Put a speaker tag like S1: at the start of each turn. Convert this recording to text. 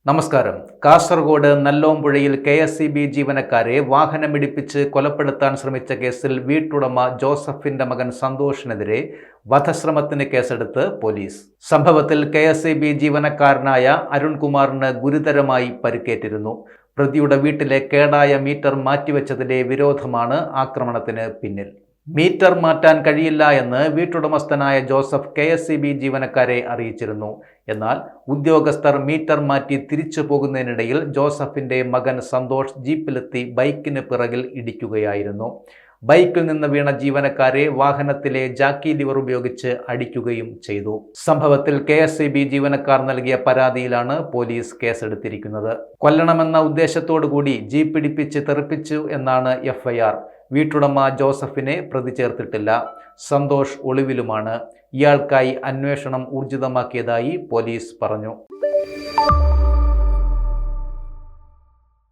S1: നമസ്കാരം. കാസർഗോഡ് നല്ലോമ്പുഴയിൽ KSEB ജീവനക്കാരെ വാഹനമിടിപ്പിച്ച് കൊലപ്പെടുത്താൻ ശ്രമിച്ച കേസിൽ വീട്ടുടമ ജോസഫിന്റെ മകൻ സന്തോഷിനെതിരെ വധശ്രമത്തിന് കേസെടുത്ത് പോലീസ്. സംഭവത്തിൽ KSEB ജീവനക്കാരനായ അരുൺകുമാറിന് ഗുരുതരമായി പരിക്കേറ്റിരുന്നു. പ്രതിയുടെ വീട്ടിലെ കേടായ മീറ്റർ മാറ്റിവെച്ചതിന്റെ വിരോധമാണ് ആക്രമണത്തിന് പിന്നിൽ. മീറ്റർ മാറ്റാൻ കഴിയില്ല എന്ന് വീട്ടുടമസ്ഥനായ ജോസഫ് KSEB ജീവനക്കാരെ അറിയിച്ചിരുന്നു. എന്നാൽ ഉദ്യോഗസ്ഥർ മീറ്റർ മാറ്റി തിരിച്ചു പോകുന്നതിനിടയിൽ ജോസഫിന്റെ മകൻ സന്തോഷ് ജീപ്പിലെത്തി ബൈക്കിന് പിറകിൽ ഇടിക്കുകയായിരുന്നു. ബൈക്കിൽ നിന്ന് വീണ ജീവനക്കാരെ വാഹനത്തിലെ ജാക്കി ലിവർ ഉപയോഗിച്ച് അടിക്കുകയും ചെയ്തു. സംഭവത്തിൽ KSEB ജീവനക്കാർ നൽകിയ പരാതിയിലാണ് പോലീസ് കേസെടുത്തിരിക്കുന്നത്. കൊല്ലണമെന്ന ഉദ്ദേശത്തോടു കൂടി ജീപ്പ് ഇടിപ്പിച്ച് തെറിപ്പിച്ചു എന്നാണ് FIR. വീട്ടുടമ ജോസഫിനെ പ്രതി ചേർത്തിട്ടില്ല. സന്തോഷ് ഒളിവിലുമാണ്. ഇയാൾക്കായി അന്വേഷണം ഊർജിതമാക്കിയതായി പോലീസ് പറഞ്ഞു.